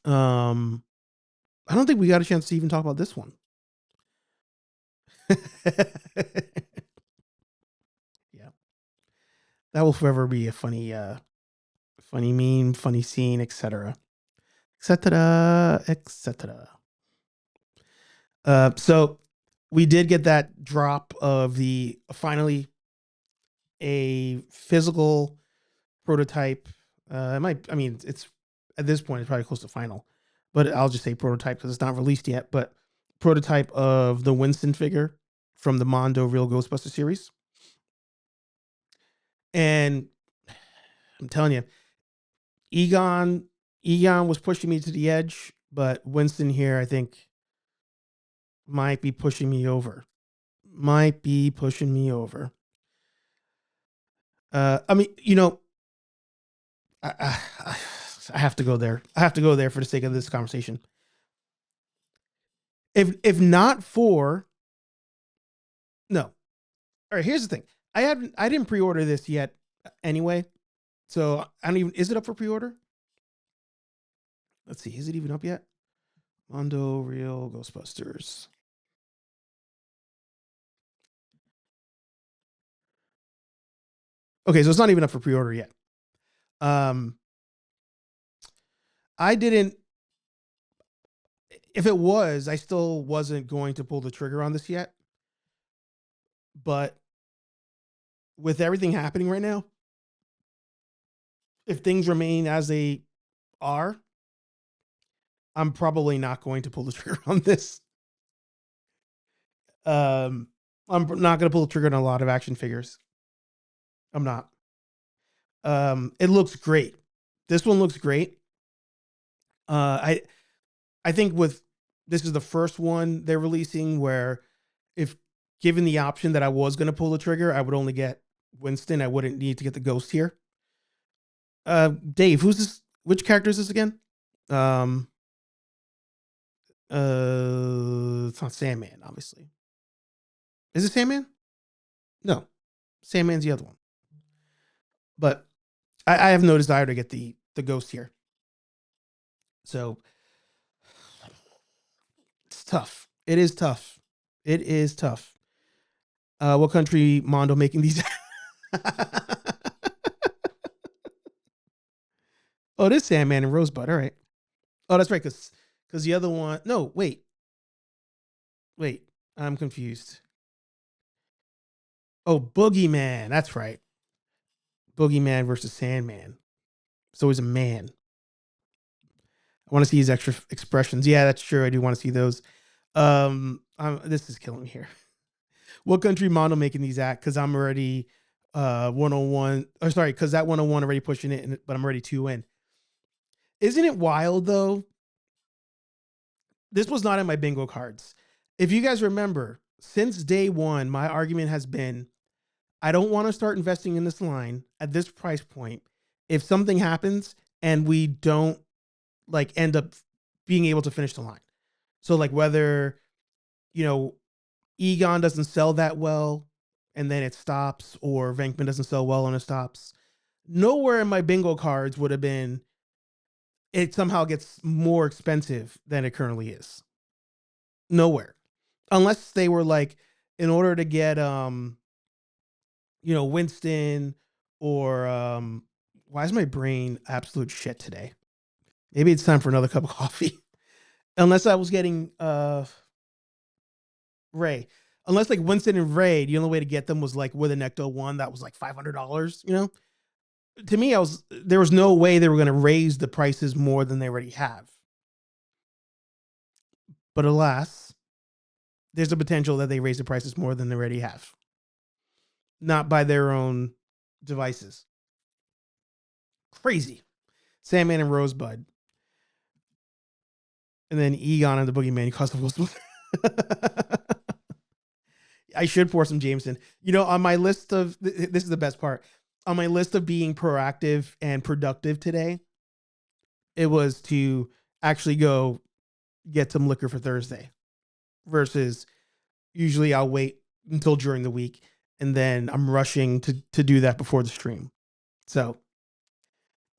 Um, I don't think we got a chance to even talk about this one. Yeah, that will forever be a funny meme, funny scene, etc., etc., etc. So we did get that drop of the finally a physical prototype. It might, I mean, it's at this point, it's probably close to final, but I'll just say prototype because it's not released yet. But prototype of the Winston figure from the Mondo Real Ghostbuster series. And I'm telling you, Egon, Egon was pushing me to the edge, but Winston here, I think, might be pushing me over. Might be pushing me over. I mean, I have to go there. I have to go there for the sake of this conversation. If not for no. All right, here's the thing. I didn't pre-order this yet anyway. So I don't even, is it up for pre-order? Let's see. Is it even up yet? Mondo Real Ghostbusters. Okay, so it's not even up for pre-order yet. Um I didn't, if it was, I still wasn't going to pull the trigger on this yet. But with everything happening right now, if things remain as they are, I'm probably not going to pull the trigger on this. Um, I'm not going to pull the trigger on a lot of action figures. I'm not. It looks great. This one looks great. I think with this is the first one they're releasing where if given the option that I was going to pull the trigger, I would only get Winston. I wouldn't need to get the Ghost here. Dave, who's this? Which character is this again? Um, it's not Sandman, obviously. Is it Sandman? No, Sandman's the other one. But I have no desire to get the Ghost here. So it's tough. It is tough. It is tough. What country Mondo making these? Oh, it is Sandman and Rosebud. All right. Oh, that's right. Because the other one. No, wait. I'm confused. Oh, Boogeyman. That's right. Boogeyman versus Sandman. So he's a man. I want to see his extra expressions. Yeah, that's true. I do want to see those. This is killing me here. What country Mondo making these at? Because I'm already 101. Or sorry, because that 101 already pushing it, but I'm already 2 in. Isn't it wild though? This was not in my bingo cards. If you guys remember, since day one, my argument has been I don't want to start investing in this line at this price point. If something happens and we don't like end up being able to finish the line. So like whether, you know, Egon doesn't sell that well and then it stops, or Venkman doesn't sell well and it stops. Nowhere in my bingo cards would have been it somehow gets more expensive than it currently is. Nowhere. Unless they were like, in order to get Winston or why is my brain absolute shit today? Maybe it's time for another cup of coffee. Unless I was getting Ray. Unless like Winston and Ray, the only way to get them was like with an Ecto one that was like $500, To me, there was no way they were going to raise the prices more than they already have. But alas, there's a potential that they raise the prices more than they already have. Not by their own devices. Crazy. Sandman and Rosebud. And then Egon and the Boogeyman cost of Wilson. I should pour some Jameson. On my list of, this is the best part. On my list of being proactive and productive today, it was to actually go get some liquor for Thursday versus usually I'll wait until during the week and then I'm rushing to do that before the stream. So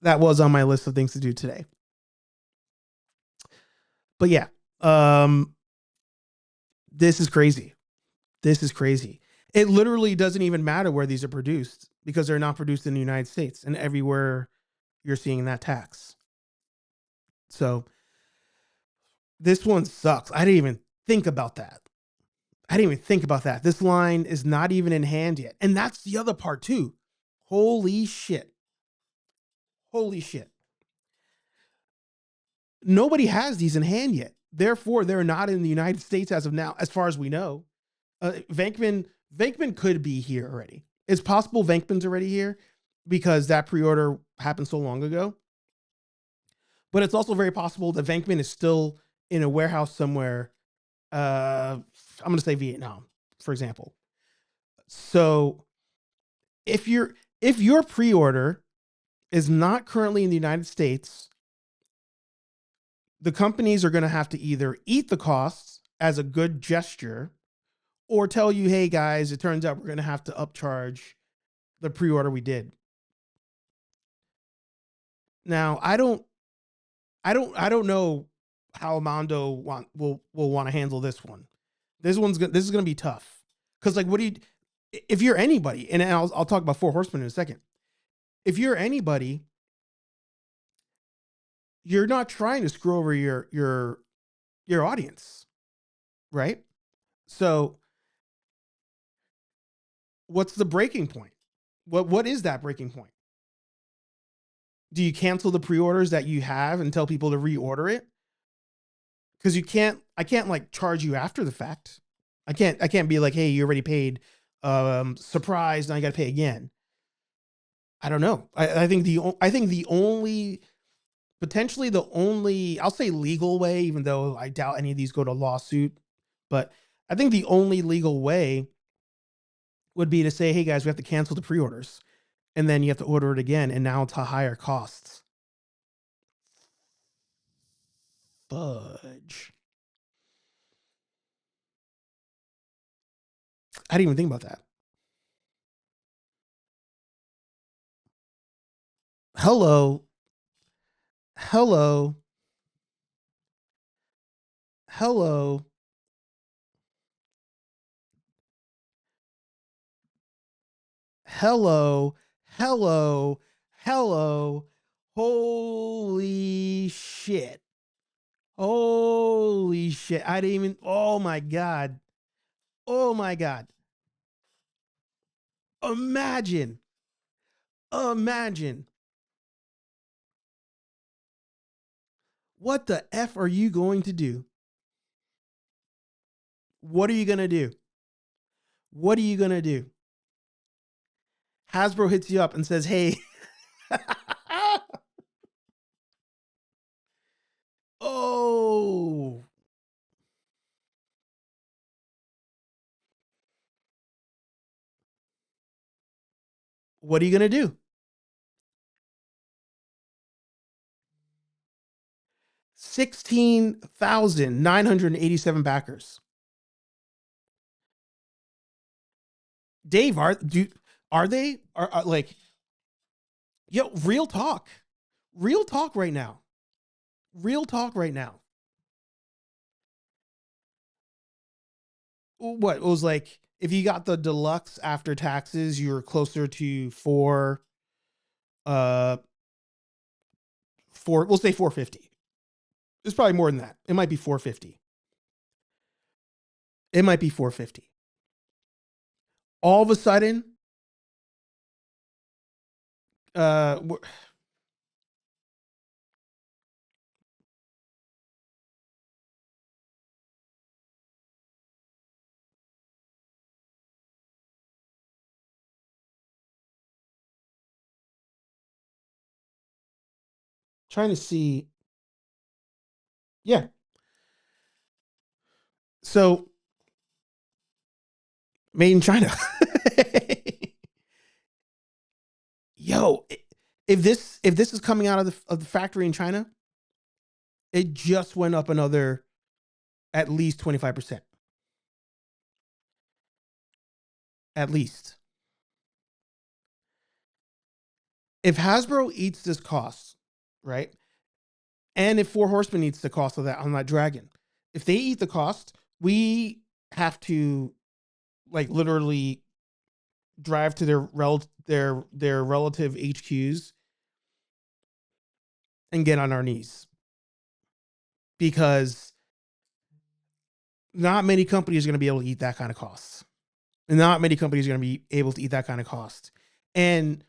that was on my list of things to do today. But yeah, um, this is crazy. This is crazy. It literally doesn't even matter where these are produced because they're not produced in the United States, and everywhere you're seeing that tax. So this one sucks. I didn't even think about that. I didn't even think about that. This line is not even in hand yet. And that's the other part too. Holy shit. Holy shit. Nobody has these in hand yet. Therefore, they're not in the United States as of now, as far as we know. Venkman could be here already. It's possible Venkman's already here because that pre-order happened so long ago. But it's also very possible that Venkman is still in a warehouse somewhere. I'm going to say Vietnam, for example. So if your pre-order is not currently in the United States, the companies are going to have to either eat the costs as a good gesture or tell you, hey guys, it turns out we're going to have to upcharge the pre-order we did. Now, I don't know how Mondo will want to handle this one. This is going to be tough. Cuz like if you're anybody, and I'll talk about Four Horsemen in a second. If you're anybody, you're not trying to screw over your audience, right? So, what's the breaking point? What is that breaking point? Do you cancel the pre-orders that you have and tell people to reorder it? Because I can't like charge you after the fact. I can't be like, hey, you already paid, surprise, now you got to pay again. I don't know. I think the only potentially the only, I'll say legal way, even though I doubt any of these go to lawsuit, but I think the only legal way would be to say, hey guys, we have to cancel the pre-orders, and then you have to order it again, and now it's a higher costs. Fudge. I didn't even think about that. Hello. Hello. Hello. Hello. Hello. Hello. Holy shit. Holy shit. I didn't even, oh my God. Oh my God. Imagine. Imagine. What the F are you going to do? What are you going to do? What are you going to do? Hasbro hits you up and says, hey, oh, what are you going to do? 16,987 backers. Dave, are they are like, yo, real talk right now. Real talk right now. What it was like, if you got the deluxe after taxes, you were closer to uh we'll say 450. It's probably more than that. It might be 450. It might be 450. All of a sudden, we're trying to see. Yeah. So made in China. Yo, if this is coming out of the factory in China, it just went up another at least 25%. At least. If Hasbro eats this cost, right? And if Four Horsemen eats the cost of that on that dragon, if they eat the cost, we have to like literally drive to their relative HQs and get on our knees, because not many companies are going to be able to eat that kind of costs. And not many companies are going to be able to eat that kind of cost. And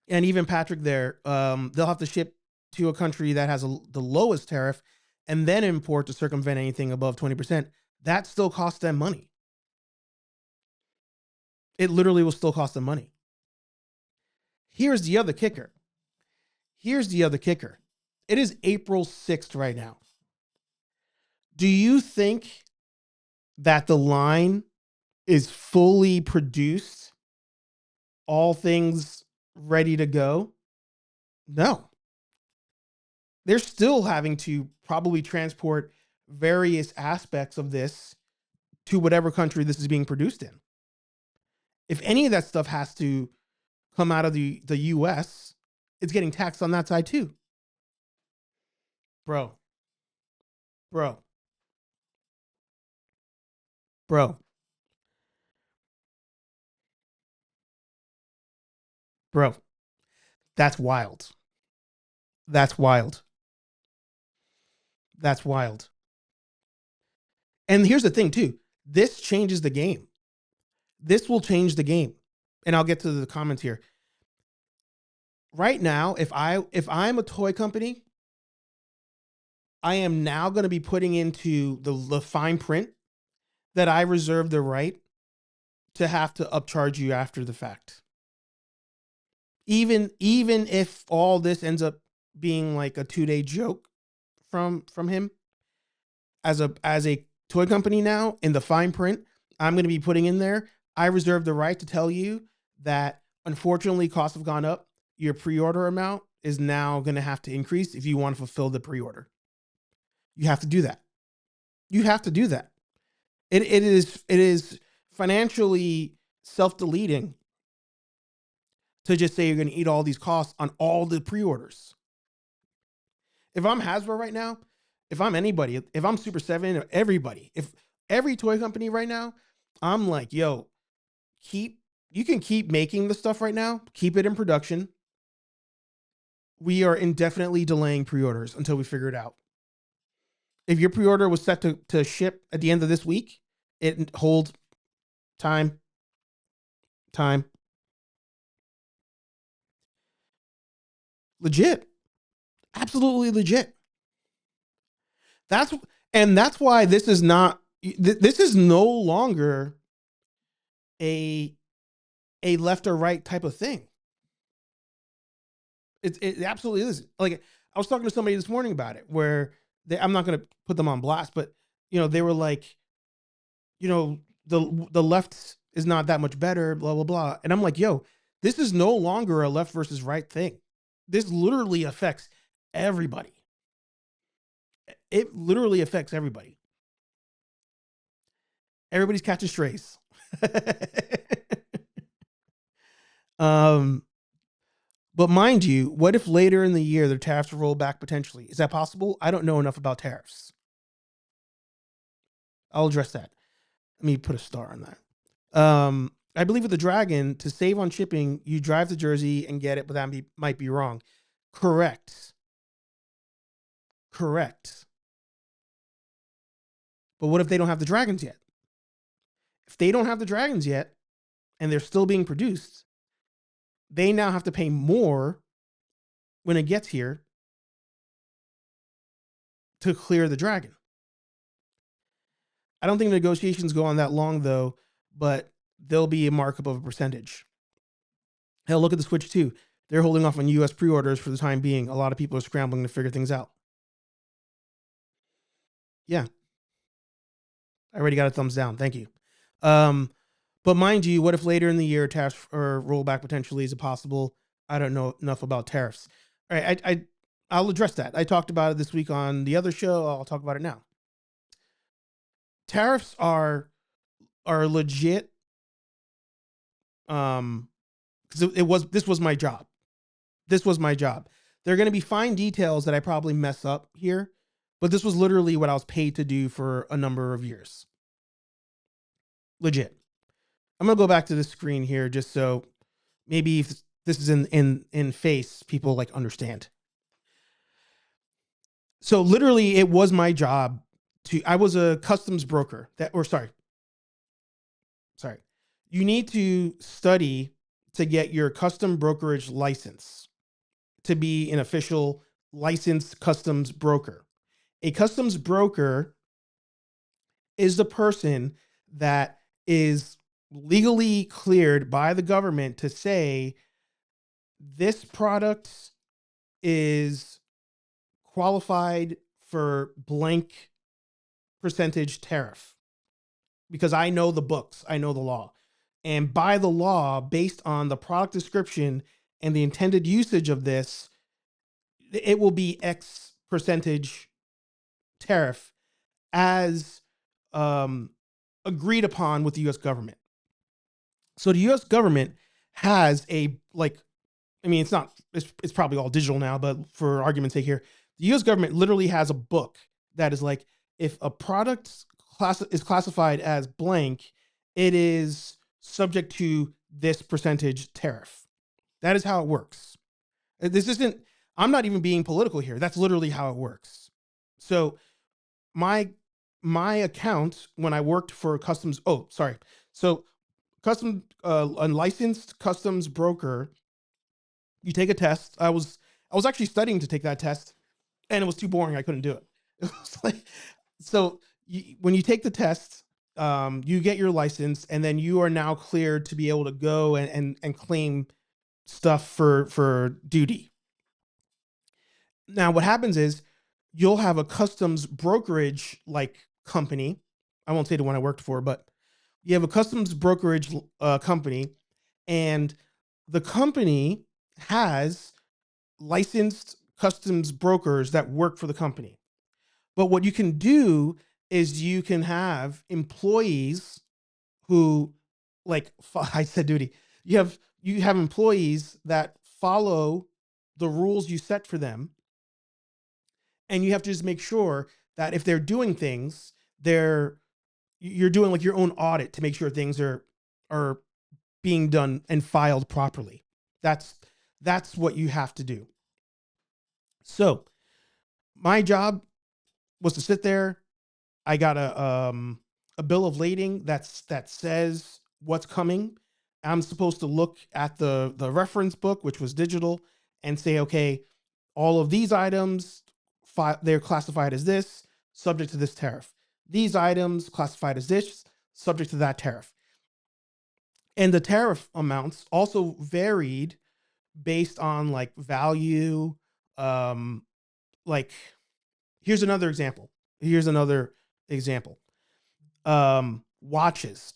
even Patrick there, they'll have to ship to a country that has the lowest tariff and then import to circumvent anything above 20%. That still costs them money. It literally will still cost them money. Here's the other kicker. It is April 6th right now. Do you think that the line is fully produced, all things ready to go? No. They're still having to probably transport various aspects of this to whatever country this is being produced in. If any of that stuff has to come out of the US, it's getting taxed on that side too. Bro. That's wild. That's wild. And here's the thing too. This changes the game. This will change the game. And I'll get to the comments here. Right now, if I'm a toy company, I am now going to be putting into the fine print that I reserve the right to have to upcharge you after the fact. Even if all this ends up being like a 2-day joke from him, as a toy company now, in the fine print, I'm going to be putting in there, I reserve the right to tell you that unfortunately costs have gone up. Your pre-order amount is now going to have to increase if you want to fulfill the pre-order. You have to do that. It is financially self-deleting to just say you're going to eat all these costs on all the pre-orders. If I'm Hasbro right now, if I'm anybody, if I'm Super 7 or everybody, if every toy company right now, I'm like, yo, you can keep making the stuff right now. Keep it in production. We are indefinitely delaying pre-orders until we figure it out. If your pre-order was set to ship at the end of this week, it holds time. Legit. Absolutely legit. That's why this is no longer a left or right type of thing. It absolutely is. Like, I was talking to somebody this morning about it, where I'm not going to put them on blast, but they were like, the left is not that much better, blah, blah, blah. And I'm like, yo, this is no longer a left versus right thing. This literally affects everybody. It literally affects everybody. Everybody's catching strays. But mind you, what if later in the year the tariffs roll back potentially? Is that possible? I don't know enough about tariffs. I'll address that. Let me put a star on that. I believe with the Dragon, to save on shipping, you drive to Jersey and get it, but that might be wrong. Correct. But what if they don't have the dragons yet? If they don't have the dragons yet, and they're still being produced, they now have to pay more when it gets here to clear the dragon. I don't think negotiations go on that long though, but there'll be a markup of a percentage. Hell, look at the Switch 2. They're holding off on US pre-orders for the time being. A lot of people are scrambling to figure things out. Yeah. I already got a thumbs down. Thank you. But mind you, what if later in the year tariffs or rollback potentially is possible? I don't know enough about tariffs. All right, I'll address that. I talked about it this week on the other show. I'll talk about it now. Tariffs are legit. Because this was my job. There are going to be fine details that I probably mess up here, but this was literally what I was paid to do for a number of years. Legit. I'm going to go back to the screen here just so maybe if this is in face, people like understand. So literally it was my job I was a customs broker sorry. You need to study to get your custom brokerage license to be an official licensed customs broker. A customs broker is the person that is legally cleared by the government to say this product is qualified for blank percentage tariff, because I know the books, I know the law. And by the law, based on the product description and the intended usage of this, it will be X percentage tariff as agreed upon with the US government. So the US government has it's probably all digital now, but for argument's sake here, the US government literally has a book that is like, if a product is classified as blank, it is subject to this percentage tariff. That is how it works. I'm not even being political here. That's literally how it works. So my account when I worked for customs, So unlicensed customs broker, you take a test. I was actually studying to take that test, and it was too boring. I couldn't do it. It was like, so when you take the test, you get your license, and then you are now cleared to be able to go and claim stuff for duty. Now, what happens is you'll have a customs brokerage like company. I won't say the one I worked for, but you have a customs brokerage company, and the company has licensed customs brokers that work for the company. But what you can do is you can have employees who, like I said, duty. You have employees that follow the rules you set for them, and you have to just make sure that if they're doing things, you're doing like your own audit to make sure things are being done and filed properly. That's what you have to do. So my job was to sit there. I got a bill of lading that says what's coming. I'm supposed to look at the reference book, which was digital, and say, okay, all of these items, they're classified as this, subject to this tariff. These items classified as this, subject to that tariff. And the tariff amounts also varied based on like value. Like here's another example. Watches,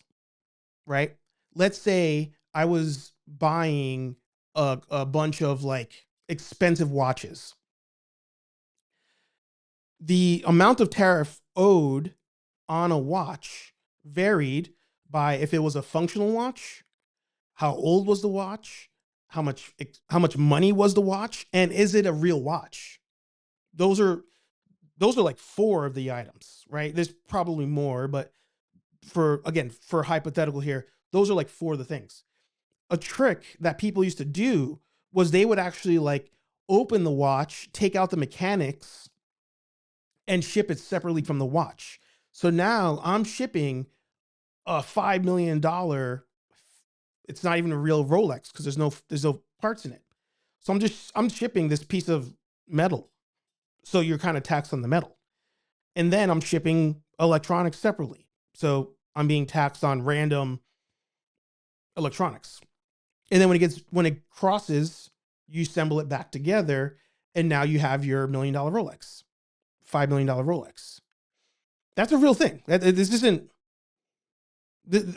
right? Let's say I was buying a bunch of like expensive watches. The amount of tariff owed on a watch varied by if it was a functional watch, how old was the watch, how much money was the watch, and is it a real watch? Those are like four of the items, right? There's probably more, but for hypothetical here, those are like four of the things. A trick that people used to do was they would actually like open the watch, take out the mechanics, and ship it separately from the watch. So now I'm shipping a $5 million. It's not even a real Rolex because there's no parts in it. So I'm shipping this piece of metal. So you're kind of taxed on the metal. And then I'm shipping electronics separately. So I'm being taxed on random electronics. And then when it crosses, you assemble it back together, and now you have your $1 million Rolex, $5 million Rolex. That's a real thing. This isn't.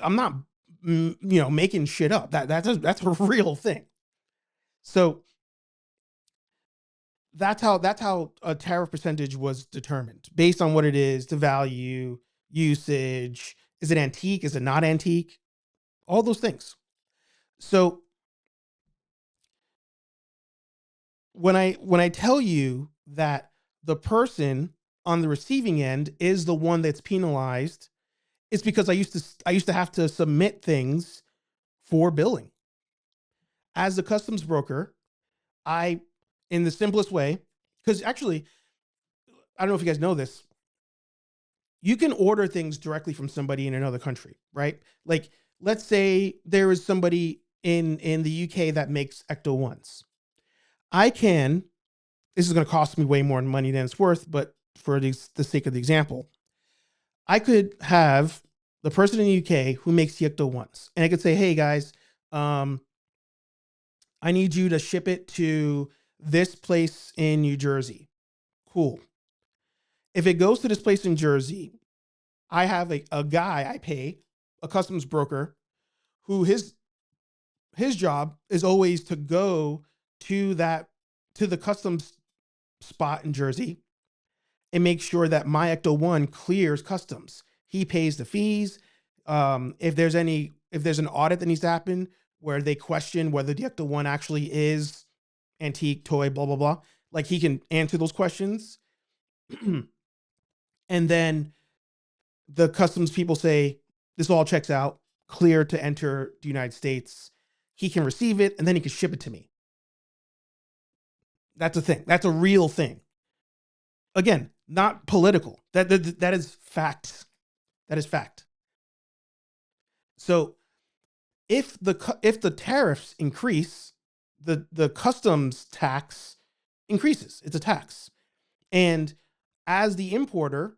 I'm not, making shit up. That's a real thing. So that's how a tariff percentage was determined based on what it is, the value, usage. Is it antique? Is it not antique? All those things. So, what happens is, you'll have a customs brokerage like company. I won't say the one I worked for, but you have a customs brokerage company, and the company has licensed customs brokers that work for the company. But what you can do is you can have employees who, like, follow the rules you set for them, and you have to just make sure that if they're doing things, you're doing like your own audit to make sure things are being done and filed properly. That's when I tell you that the person on the receiving end is the one that's penalized, it's because I used to have to submit things for billing. As a customs broker, I, in the simplest way, because actually, I don't know if you guys know this, you can order things directly from somebody in another country, right? Like, let's say there is somebody in the UK that makes Ecto ones. I can, this is going to cost me way more money than it's worth, but for the sake of the example, I could have the person in the UK who makes the Ecto ones, and I could say, hey guys, um, I need you to ship it to this place in New Jersey. Cool. If it goes to this place in Jersey, I have a guy I pay, a customs broker, who his job is always to go to the customs spot in Jersey and make sure that my Ecto one clears customs. He pays the fees. If there's an audit that needs to happen where they question whether the Ecto one actually is antique, toy, blah blah blah, like he can answer those questions. And then the customs people say this all checks out, clear to enter the United States. He can receive it and then he can ship it to me. That's a thing. That's a real thing. Again, not political. That is fact. That is fact. So if the tariffs increase, the customs tax increases. It's a tax. And as the importer,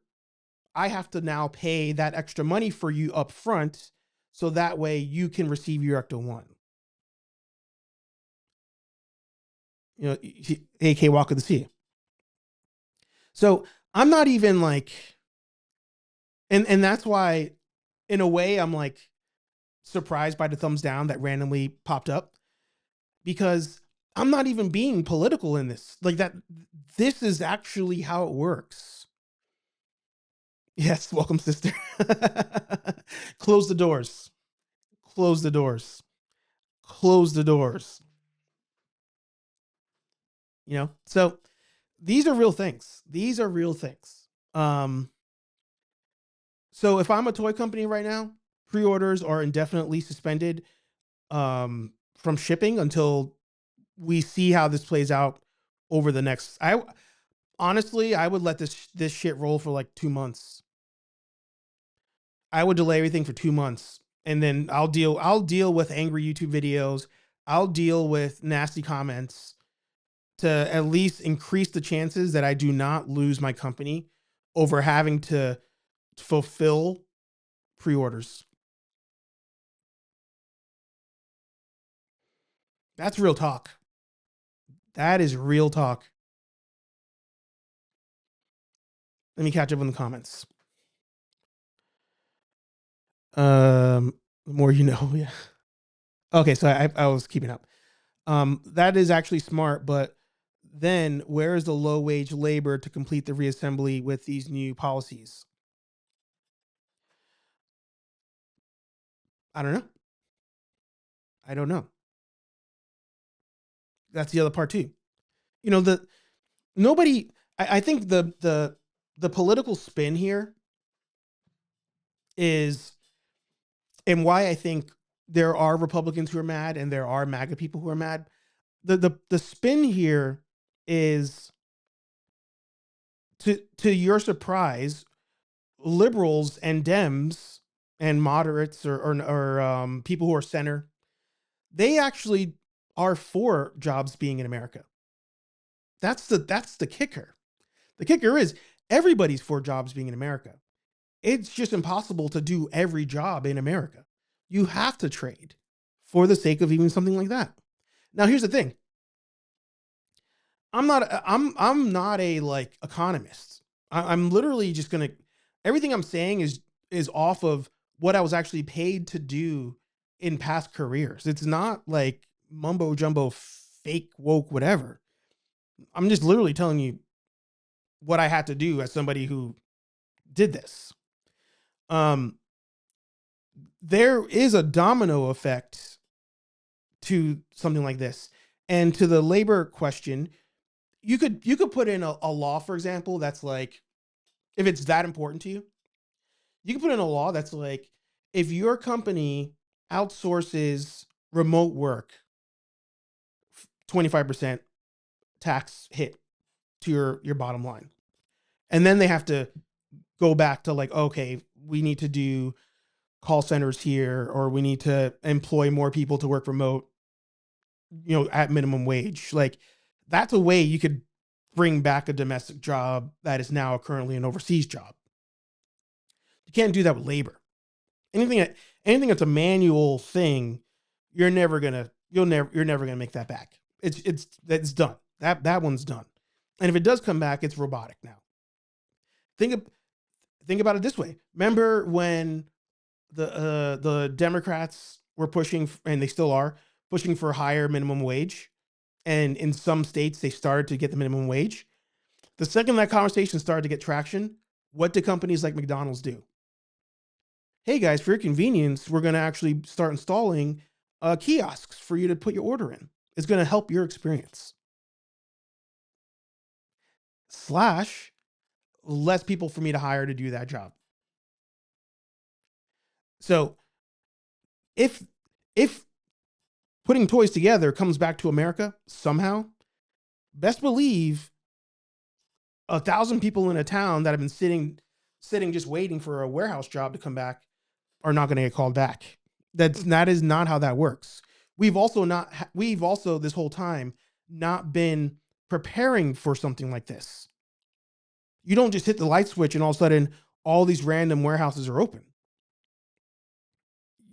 I have to now pay that extra money for you up front, so that way you can receive your Ecto one. You know, AK Walk of the Sea. So I'm not even like, and that's why, in a way, I'm like surprised by the thumbs down that randomly popped up, because I'm not even being political in this. Like that, this is actually how it works. Yes, welcome, sister. Close the doors. Close the doors. Close the doors. You know, so these are real things. These are real things. So if I'm a toy company right now, pre-orders are indefinitely suspended from shipping until we see how this plays out over the next. I honestly, I would let this shit roll for like 2 months. I would delay everything for 2 months, and then I'll deal with angry YouTube videos. I'll deal with nasty comments to at least increase the chances that I do not lose my company over having to fulfill pre-orders. That's real talk. That is real talk. Let me catch up on the comments. The more you know, yeah. Okay, so I was keeping up. That is actually smart, but then where is the low wage labor to complete the reassembly with these new policies? I don't know. I don't know. That's the other part too. You know, nobody. I think the political spin here is, and why I think there are Republicans who are mad and there are MAGA people who are mad. The spin here is, to your surprise, liberals and Dems and moderates or people who are center, they actually are for jobs being in America. That's the kicker. The kicker is everybody's for jobs being in America. It's just impossible to do every job in America. You have to trade for the sake of even something like that. Now, here's the thing. I'm not a like economist. I'm literally just gonna, everything I'm saying is off of what I was actually paid to do in past careers. It's not like mumbo jumbo, fake woke, whatever. I'm just literally telling you what I had to do as somebody who did this. There is a domino effect to something like this. And to the labor question, you could put in a law, for example, that's like, if it's that important to you, you can put in a law that's like, if your company outsources remote work, 25% tax hit to your bottom line. And then they have to go back to like, okay, we need to do call centers here, or we need to employ more people to work remote, at minimum wage. Like, that's a way you could bring back a domestic job that is now currently an overseas job. You can't do that with labor. Anything that's a manual thing, you're never gonna make that back. That's done. That one's done. And if it does come back, it's robotic now. Think about it this way. Remember when the Democrats were pushing, and they still are pushing for higher minimum wage, and in some states they started to get the minimum wage. The second that conversation started to get traction, what do companies like McDonald's do? Hey guys, for your convenience, we're going to actually start installing kiosks for you to put your order in. It's going to help your experience. Slash, less people for me to hire to do that job. So if putting toys together comes back to America somehow, best believe 1,000 people in a town that have been sitting just waiting for a warehouse job to come back are not going to get called back. That is not how that works. We've also this whole time not been preparing for something like this. You don't just hit the light switch and all of a sudden all these random warehouses are open.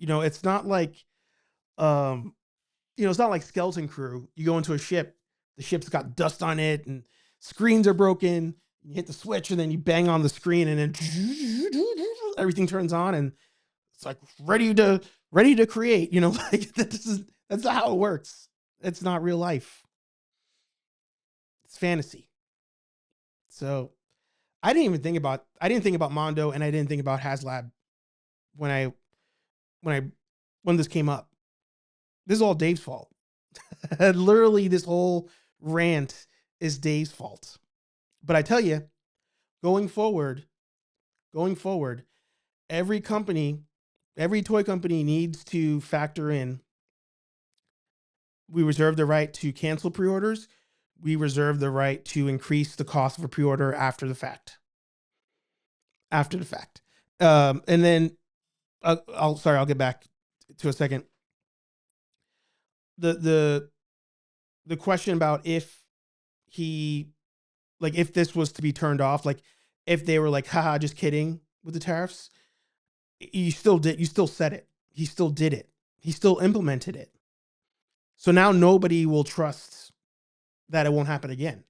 It's not like, it's not like Skeleton Crew. You go into a ship, the ship's got dust on it and screens are broken. You hit the switch and then you bang on the screen and then everything turns on and it's like ready to create. Like that's not how it works. It's not real life. It's fantasy. So I didn't think about Mondo, and I didn't think about HasLab when this came up. This is all Dave's fault. Literally, this whole rant is Dave's fault. But I tell you, going forward, every toy company needs to factor in, we reserve the right to cancel pre-orders. We reserve the right to increase the cost of a pre-order after the fact. And then I'll get back to a second. The question about if this was to be turned off, like if they were like, haha, just kidding with the tariffs, you still said it. He still did it. He still implemented it. So now nobody will trust that it won't happen again.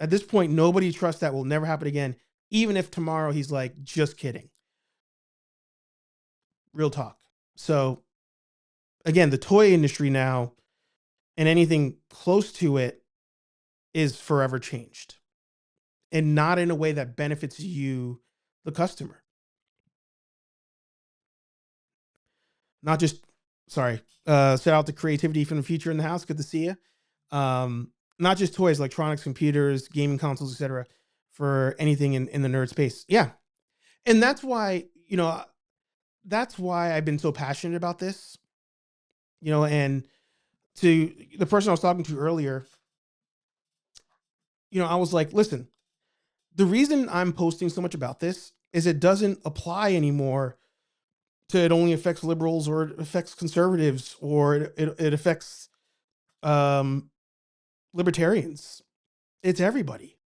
At this point, nobody trusts that will never happen again, even if tomorrow he's like, just kidding. Real talk. So again, the toy industry now and anything close to it is forever changed, and not in a way that benefits you, the customer. Not just, sorry, shout out to Creativity from the Future in the house. Good to see you. Not just toys, electronics, computers, gaming consoles, etc., for anything in the nerd space. Yeah. And that's why, I've been so passionate about this, and to the person I was talking to earlier, I was like, listen, the reason I'm posting so much about this is it doesn't apply anymore to, it only affects liberals, or it affects conservatives, or it affects libertarians. It's everybody.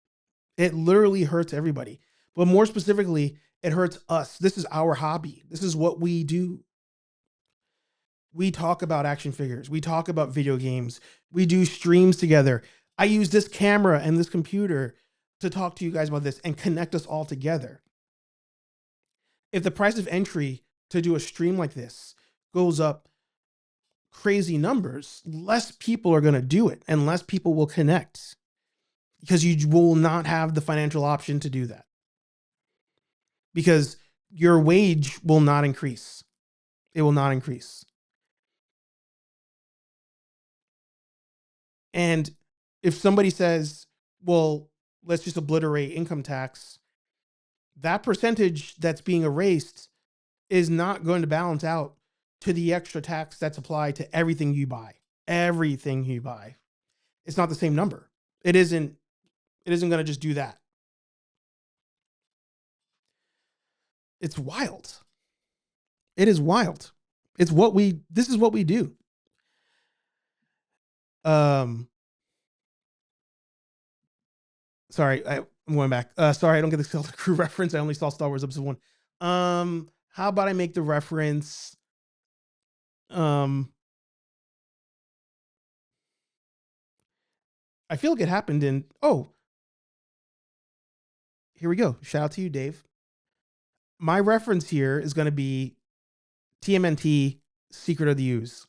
It literally hurts everybody. But more specifically, it hurts us. This is our hobby. This is what we do. We talk about action figures. We talk about video games. We do streams together. I use this camera and this computer to talk to you guys about this and connect us all together. If the price of entry to do a stream like this goes up crazy numbers, less people are going to do it and less people will connect, because you will not have the financial option to do that, because your wage will not increase. It will not increase. And if somebody says, well, let's just obliterate income tax, that percentage that's being erased is not going to balance out to the extra tax that's applied to everything you buy. Everything you buy. It's not the same number. It isn't going to just do that. It's wild. It is wild. This is what we do. Sorry, I'm going back. Sorry, I don't get the Skeleton Crew reference. I only saw Star Wars Episode 1. How about I make the reference? I feel like it happened in, here we go. Shout out to you, Dave. My reference here is going to be TMNT Secret of the Ooze.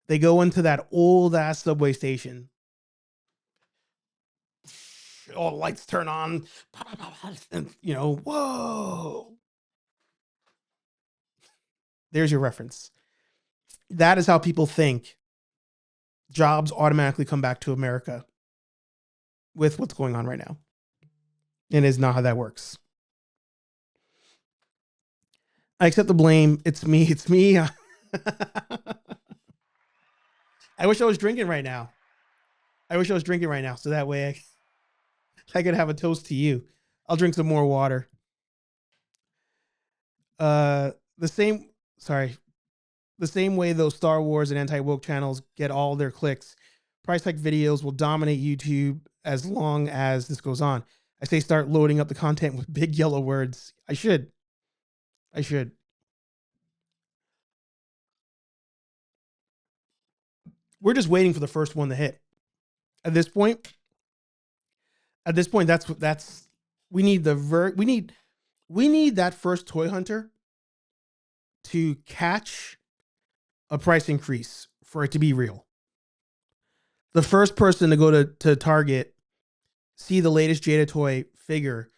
They go into that old ass subway station. All the lights turn on. And, whoa. There's your reference. That is how people think jobs automatically come back to America with what's going on right now. And it's not how that works. I accept the blame. It's me. I wish I was drinking right now. So that way I could have a toast to you. I'll drink some more water. The same way those Star Wars and anti-woke channels get all their clicks, price hike videos will dominate YouTube as long as this goes on. I say start loading up the content with big yellow words. I should. We're just waiting for the first one to hit. At this point, that's we need that first toy hunter to catch a price increase for it to be real. The first person to go to Target, see the latest Jada toy figure,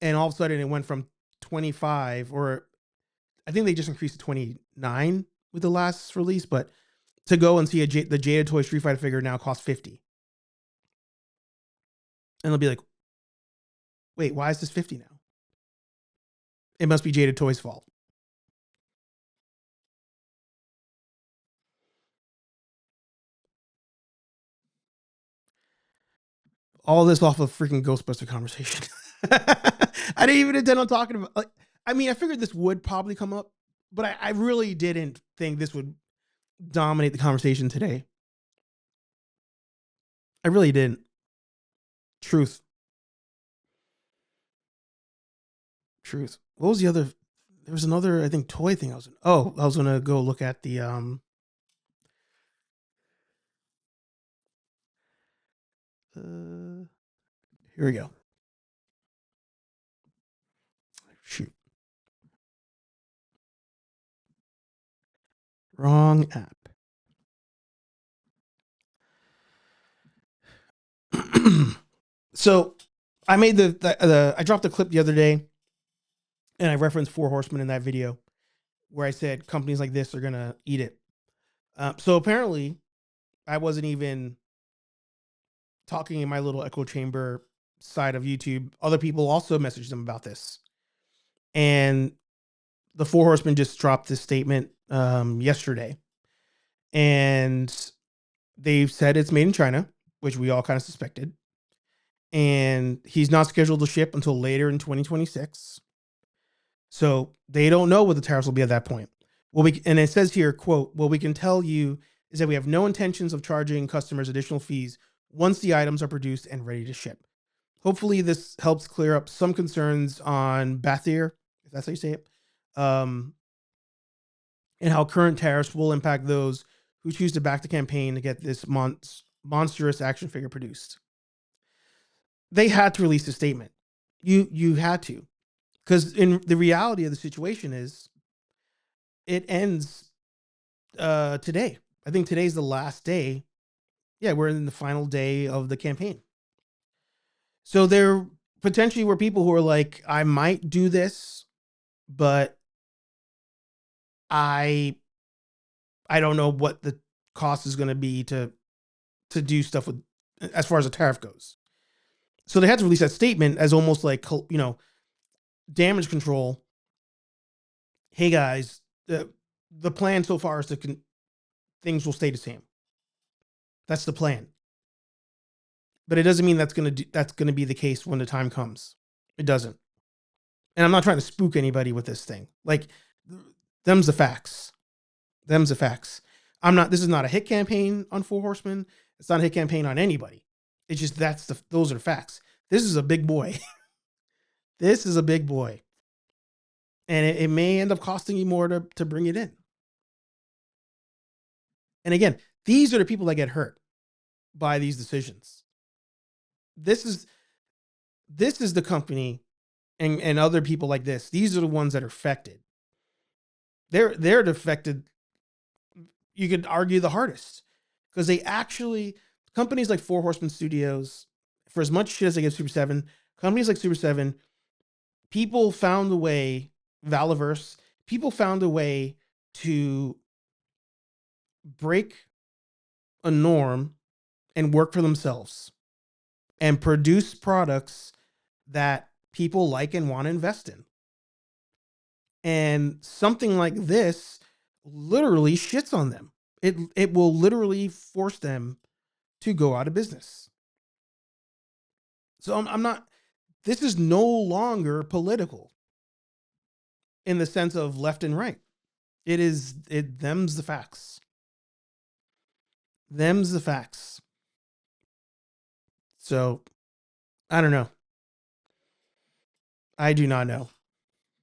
and all of a sudden it went from 25, or I think they just increased to 29 with the last release, but to go and see the Jada toy Street Fighter figure now costs 50. And they'll be like, wait, why is this 50 now? It must be Jada Toy's fault. All this off of freaking Ghostbuster conversation. I didn't even intend on talking about, I figured this would probably come up, but I really didn't think this would dominate the conversation today. I really didn't. Truth. What was the other? There was another, I think, toy thing I was going to go look at the here we go. Shoot. Wrong app. So I made I dropped a clip the other day, and I referenced Four Horsemen in that video where I said companies like this are going to eat it. So apparently I wasn't even talking in my little echo chamber side of YouTube. Other people also messaged them about this. And the Four Horsemen just dropped this statement yesterday. And they've said it's made in China, which we all kind of suspected. And he's not scheduled to ship until later in 2026. So they don't know what the tariffs will be at that point. And it says here, quote, "What we can tell you is that we have no intentions of charging customers additional fees once the items are produced and ready to ship. Hopefully this helps clear up some concerns on Bathier, if that's how you say it, and how current tariffs will impact those who choose to back the campaign to get this monstrous action figure produced." They had to release a statement. You had to. Because in the reality of the situation is it ends today. I think today's the last day. Yeah, we're in the final day of the campaign. So there potentially were people who are like, I might do this, but I don't know what the cost is going to be to to do stuff with, as far as the tariff goes. So they had to release that statement as almost like, damage control. Hey guys, the plan so far is things will stay the same. That's the plan. But it doesn't mean that's gonna be the case when the time comes. It doesn't. And I'm not trying to spook anybody with this thing. Like, them's the facts. Them's the facts. This is not a hit campaign on Four Horsemen. It's not a hit campaign on anybody. It's just those are the facts. This is a big boy. This is a big boy. And it may end up costing you more to bring it in. And again, these are the people that get hurt by these decisions. This is the company and other people like this. These are the ones that are affected. They're affected, you could argue, the hardest, because companies like Four Horsemen Studios, for as much shit as they give Super 7, companies like Super 7, people found a way, Valaverse, people found a way to break a norm and work for themselves and produce products that people like and want to invest in. And something like this literally shits on them. It will literally force them to go out of business. So I'm not, this is no longer political in the sense of left and right. Them's the facts. Them's the facts. So I don't know. I do not know.